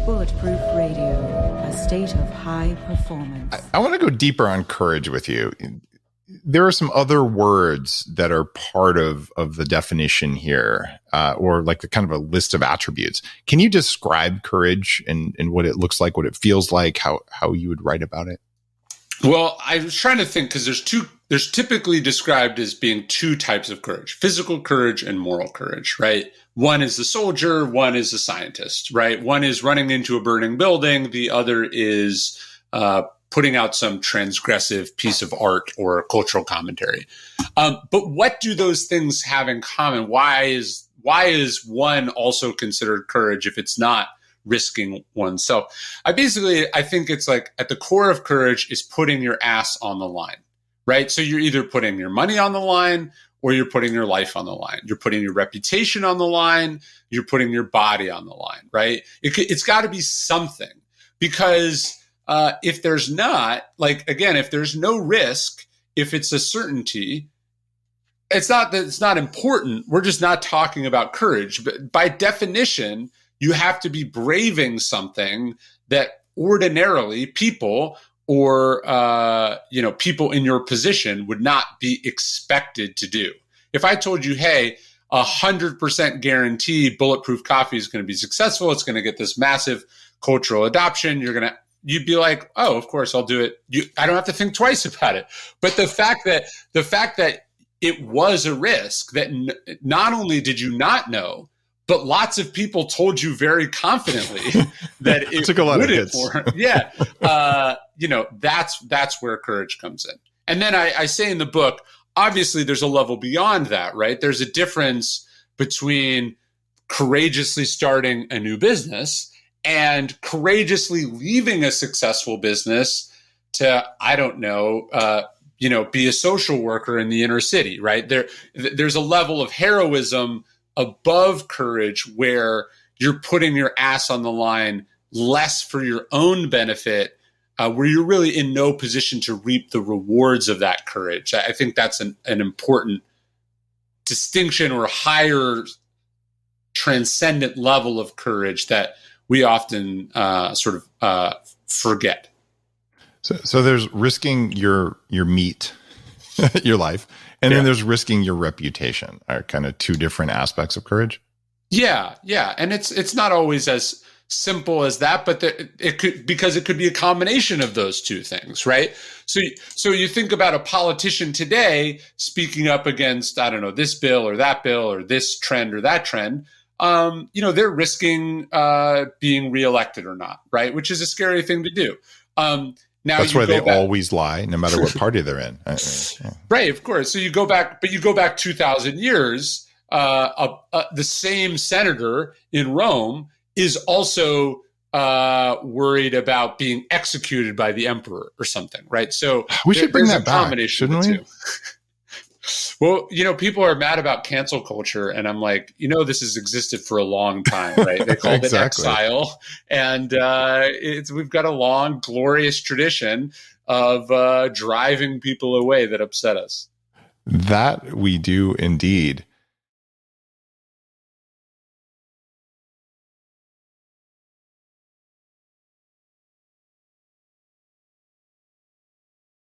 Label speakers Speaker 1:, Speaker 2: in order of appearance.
Speaker 1: Bulletproof Radio, a state of high performance.
Speaker 2: I want to go deeper on courage with you. There are some other words that are part of the definition here, or like a kind of a list of attributes. Can you describe courage and what it looks like, what it feels like, how you would write about it?
Speaker 3: Well, I was trying to think because there's typically described as being two types of courage: physical courage and moral courage, right? One is the soldier, one is the scientist, right? One is running into a burning building. The other is putting out some transgressive piece of art or cultural commentary. But what do those things have in common? Why is one also considered courage if it's not risking oneself? I think it's like at the core of courage is putting your ass on the line, right? So you're either putting your money on the line or you're putting your life on the line. You're putting your reputation on the line. You're putting your body on the line, right? It's got to be something, because if there's not, like, again, if there's no risk, if it's a certainty, it's not that it's not important. We're just not talking about courage. But by definition, you have to be braving something that ordinarily people or people in your position would not be expected to do. If I told you, hey, 100% guarantee Bulletproof Coffee is going to be successful, it's going to get this massive cultural adoption, you'd be like, oh, of course I'll do it. I don't have to think twice about it. But the fact that it was a risk that not only did you not know, but lots of people told you very confidently that it
Speaker 2: took a lot of hits.
Speaker 3: That's where courage comes in. And then I say in the book, obviously there's a level beyond that, right? There's a difference between courageously starting a new business and courageously leaving a successful business to, be a social worker in the inner city, right? There's a level of heroism above courage where you're putting your ass on the line less for your own benefit, where you're really in no position to reap the rewards of that courage. I think that's an important distinction or higher transcendent level of courage that we often forget.
Speaker 2: So there's risking your meat, your life, and then there's risking your reputation. Are kind of two different aspects of courage.
Speaker 3: Yeah, and it's not always as simple as that, but it could be a combination of those two things, right? So you think about a politician today speaking up against, I don't know, this bill or that bill or this trend or that trend. They're risking being reelected or not, right? Which is a scary thing to do. Now
Speaker 2: that's why they always lie, no matter what party they're in.
Speaker 3: Right, of course. So you go back 2,000 years. The same senator in Rome is also worried about being executed by the emperor or something, right? So
Speaker 2: we should bring that back, shouldn't we?
Speaker 3: Well, people are mad about cancel culture, and I'm like, this has existed for a long time, right? They called it exile, and we've got a long, glorious tradition of driving people away that upset us.
Speaker 2: That we do indeed.